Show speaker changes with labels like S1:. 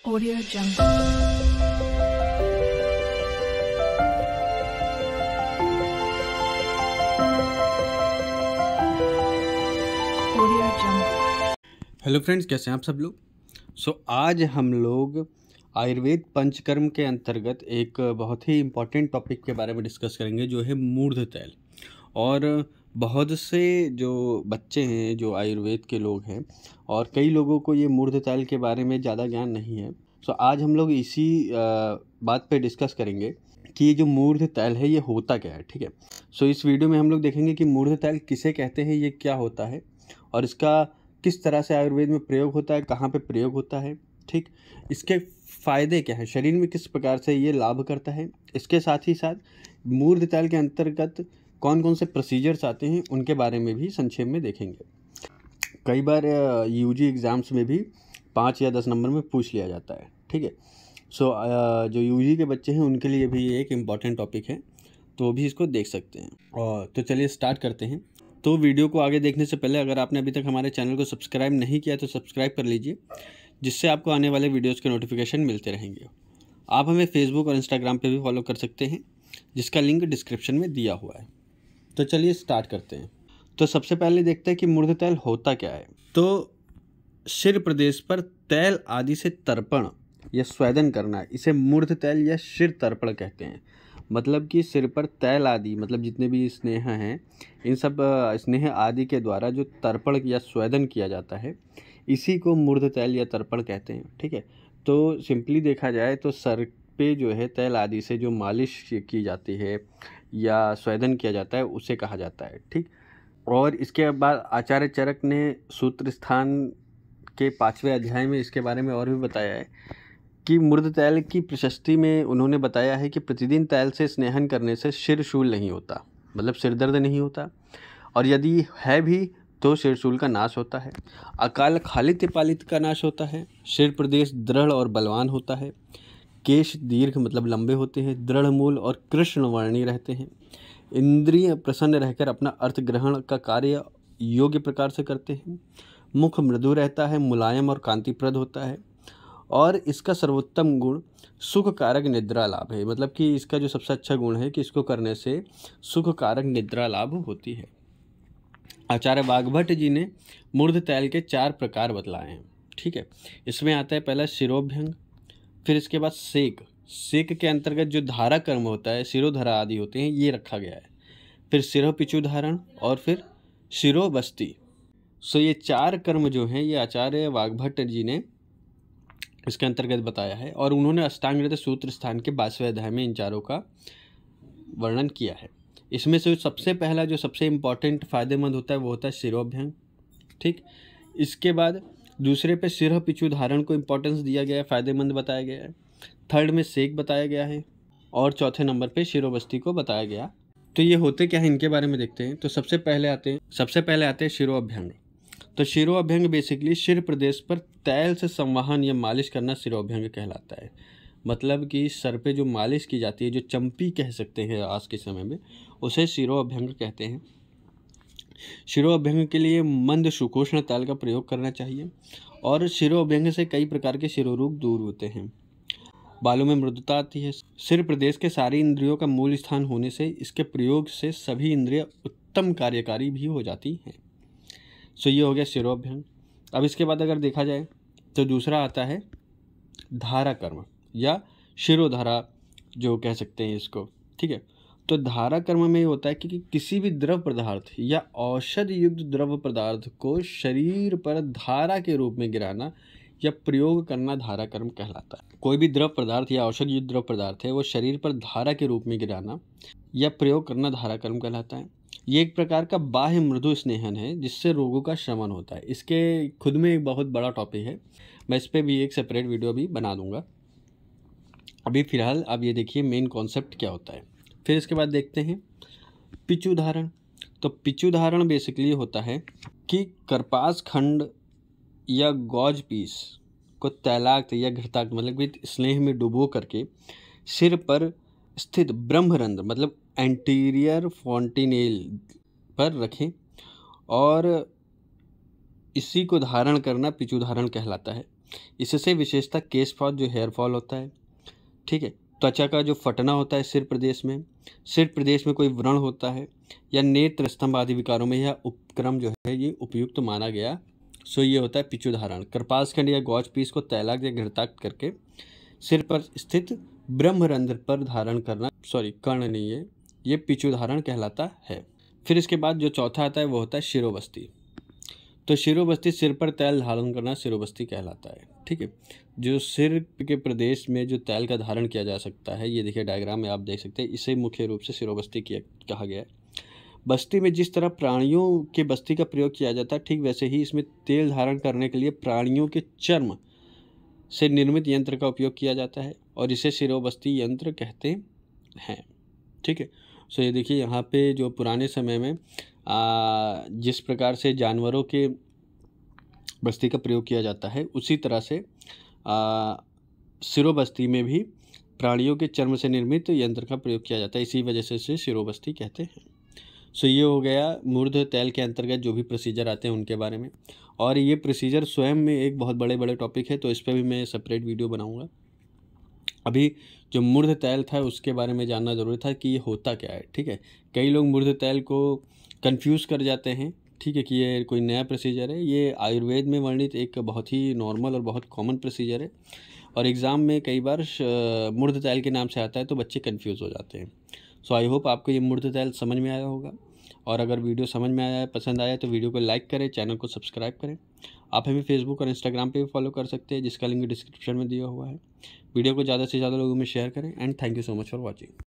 S1: Audio Jungle. Audio Jungle.
S2: Hello friends, कैसे हैं आप सब लोग। आज हम लोग आयुर्वेद पंचकर्म के अंतर्गत एक बहुत ही इम्पॉर्टेंट टॉपिक के बारे में डिस्कस करेंगे, जो है मूर्ध तैल। और बहुत से जो बच्चे हैं जो आयुर्वेद के लोग हैं, और कई लोगों को ये मूर्ध तैल के बारे में ज़्यादा ज्ञान नहीं है। आज हम लोग इसी बात पे डिस्कस करेंगे कि ये जो मूर्ध तैल है ये होता क्या है। ठीक है, इस वीडियो में हम लोग देखेंगे कि मूर्ध तैल किसे कहते हैं, ये क्या होता है और इसका किस तरह से आयुर्वेद में प्रयोग होता है, कहाँ पे प्रयोग होता है। ठीक, इसके फ़ायदे क्या हैं, शरीर में किस प्रकार से ये लाभ करता है। इसके साथ ही साथ मूर्ध तैल के अंतर्गत कौन कौन से प्रोसीजर्स आते हैं, उनके बारे में भी संक्षेप में देखेंगे। कई बार यूजी एग्ज़ाम्स में भी 5 या 10 नंबर में पूछ लिया जाता है। ठीक है, जो यूजी के बच्चे हैं उनके लिए भी ये एक इम्पॉर्टेंट टॉपिक है, तो भी इसको देख सकते हैं। और तो चलिए स्टार्ट करते हैं। तो वीडियो को आगे देखने से पहले अगर आपने अभी तक हमारे चैनल को सब्सक्राइब नहीं किया तो सब्सक्राइब कर लीजिए, जिससे आपको आने वाले वीडियोस के नोटिफिकेशन मिलते रहेंगे। आप हमें फेसबुक और इंस्टाग्राम पे भी फॉलो कर सकते हैं, जिसका लिंक डिस्क्रिप्शन में दिया हुआ है। तो चलिए स्टार्ट करते हैं। तो सबसे पहले देखते हैं कि मूर्ध तैल होता क्या है। तो शिर प्रदेश पर तैल आदि से तर्पण या स्वेदन करना, इसे मूर्ध तैल या शिर तर्पण कहते हैं। मतलब कि सिर पर तैल आदि, मतलब जितने भी स्नेह हैं, इन सब स्नेह आदि के द्वारा जो तर्पण या स्वेदन किया जाता है, इसी को मूर्ध तैल या तर्पण कहते हैं। ठीक है, तो सिंपली देखा जाए तो सर पे जो है तैल आदि से जो मालिश की जाती है या स्वेदन किया जाता है, उसे कहा जाता है। ठीक, और इसके बाद आचार्य चरक ने सूत्र स्थान के 5वें अध्याय में इसके बारे में और भी बताया है कि मूर्ध तैल की प्रशस्ति में उन्होंने बताया है कि प्रतिदिन तैल से स्नेहन करने से सिर शूल नहीं होता, मतलब सिर दर्द नहीं होता, और यदि है भी तो सिर शूल का नाश होता है, अकाल खालित्य पालित का नाश होता है, सिर प्रदेश दृढ़ और बलवान होता है, केश दीर्घ मतलब लंबे होते हैं, दृढ़ मूल और कृष्णवर्णी रहते हैं, इंद्रिय प्रसन्न रहकर अपना अर्थ ग्रहण का कार्य योग्य प्रकार से करते हैं, मुख मृदु रहता है, मुलायम और कांतिप्रद होता है, और इसका सर्वोत्तम गुण सुख कारक निद्रा लाभ है। मतलब कि इसका जो सबसे अच्छा गुण है कि इसको करने से सुख कारक निद्रा लाभ होती है। आचार्य वाग्भट जी ने मूर्ध तैल के 4 प्रकार बतलाए हैं। ठीक है, इसमें आता है पहला शिरोभ्यंग, फिर इसके बाद सेक के अंतर्गत जो धारा कर्म होता है, शिरोधरा आदि होते हैं, ये रखा गया है। फिर सिरो पिचु धारण और फिर शिरोबस्ती। ये 4 कर्म जो हैं ये आचार्य वाग्भट जी ने इसके अंतर्गत बताया है, और उन्होंने अष्टांग सूत्र स्थान के 22वें अध्याय में इन चारों का वर्णन किया है। इसमें से सबसे पहला जो सबसे इम्पॉर्टेंट फ़ायदेमंद होता है वो होता है शिरोभ्यंग। ठीक, इसके बाद दूसरे पे सिर पिचु धारण को इम्पोर्टेंस दिया गया है, फ़ायदेमंद बताया गया है। थर्ड में सेक बताया गया है, और चौथे नंबर पे शिरोबस्ती को बताया गया। तो ये होते क्या है, इनके बारे में देखते हैं। तो सबसे पहले आते हैं शिरोभ्यंग। तो शिरोभ्यंग बेसिकली शिर प्रदेश पर तैल से संवाहन या मालिश करना शिरोभ्यंग कहलाता है। मतलब कि सर पे जो मालिश की जाती है, जो चंपी कह सकते हैं आज के समय में, उसे शिरोभ्यंग कहते हैं। शिरोभ्यंग के लिए मंद सुकोष्ण तैल का प्रयोग करना चाहिए, और शिरोभ्यंग से कई प्रकार के शिरोरोग दूर होते हैं। बालों में मृदुता आती है। सिर प्रदेश के सारी इंद्रियों का मूल स्थान होने से इसके प्रयोग से सभी इंद्रियां उत्तम कार्यकारी भी हो जाती हैं। ये हो गया शिरोभ्यंग। अब इसके बाद अगर देखा जाए तो दूसरा आता है धारा कर्म या शिरोधारा जो कह सकते हैं इसको। ठीक है, तो धारा कर्म में ये होता है कि किसी भी द्रव पदार्थ या औषध युक्त द्रव पदार्थ को शरीर पर धारा के रूप में गिराना या प्रयोग करना धारा कर्म कहलाता है। कोई भी द्रव पदार्थ या औषध युक्त द्रव पदार्थ है वो शरीर पर धारा के रूप में गिराना या प्रयोग करना धारा कर्म कहलाता है। ये एक प्रकार का बाह्य मृदु स्नेहन है जिससे रोगों का शमन होता है। इसके खुद में एक बहुत बड़ा टॉपिक है, मैं इस पर भी एक सेपरेट वीडियो भी बना दूंगा। अभी फ़िलहाल आप ये देखिए मेन कॉन्सेप्ट क्या होता है। फिर इसके बाद देखते हैं पिचु धारण। तो पिचु धारण बेसिकली होता है कि करपास खंड या गौज पीस को तैलाक्त या घृताक्त मतलब कि स्नेह में डुबो करके सिर पर स्थित ब्रह्मरंध्र मतलब एंटीरियर फॉन्टिनेल पर रखें, और इसी को धारण करना पिचु धारण कहलाता है। इससे विशेषता केश फॉल जो हेयर फॉल होता है, ठीक है। त्वचा का जो फटना होता है सिर प्रदेश में कोई व्रण होता है या नेत्र स्तंभ आदि विकारों में यह उपक्रम जो है ये उपयुक्त माना गया। सो ये होता है पिचुधारण। कृपासखंड या गौज पीस को तैलाक या घृताक्त करके सिर पर स्थित ब्रह्मरंध्र पर धारण करना, कर्ण नहीं है, ये पिचुधारण कहलाता है। फिर इसके बाद जो चौथा आता है वो होता है शिरोबस्ती। तो शिरोबस्ती सिर पर तैल धारण करना शिरोबस्ती कहलाता है, ठीक है। जो सिर के प्रदेश में जो तैल का धारण किया जा सकता है, ये देखिए डायग्राम में आप देख सकते हैं, इसे मुख्य रूप से शिरोबस्ती कहा गया है। बस्ती में जिस तरह प्राणियों के बस्ती का प्रयोग किया जाता है, ठीक वैसे ही इसमें तेल धारण करने के लिए प्राणियों के चर्म से निर्मित यंत्र का उपयोग किया जाता है और इसे शिरोबस्ती यंत्र कहते हैं, ठीक है। सो ये देखिए यहाँ पे जो पुराने समय में जिस प्रकार से जानवरों के बस्ती का प्रयोग किया जाता है, उसी तरह से शिरोबस्ती में भी प्राणियों के चर्म से निर्मित यंत्र का प्रयोग किया जाता है, इसी वजह से इसे शिरोबस्ती कहते हैं। सो ये हो गया मूर्ध तैल के अंतर्गत जो भी प्रोसीजर आते हैं उनके बारे में। और ये प्रोसीजर स्वयं में एक बहुत बड़े टॉपिक है, तो इस पर भी मैं सेपरेट वीडियो बनाऊंगा। अभी जो मूर्ध तैल था उसके बारे में जानना ज़रूरी था कि ये होता क्या है, ठीक है। कई लोग मूर्ध तैल को कंफ्यूज कर जाते हैं, ठीक है, कि ये कोई नया प्रोसीजर है। ये आयुर्वेद में वर्णित एक बहुत ही नॉर्मल और बहुत कॉमन प्रोसीजर है और एग्ज़ाम में कई बार मूर्ध तैल के नाम से आता है तो बच्चे कंफ्यूज हो जाते हैं। सो आई होप आपको ये मूर्ध तैल समझ में आया होगा, और अगर वीडियो समझ में आया है, पसंद आया तो वीडियो को लाइक करें, चैनल को सब्सक्राइब करें। आप हमें फेसबुक और इंस्टाग्राम पे भी फॉलो कर सकते हैं, जिसका लिंक डिस्क्रिप्शन में दिया हुआ है। वीडियो को ज़्यादा से ज़्यादा लोगों में शेयर करें and thank you so much for watching.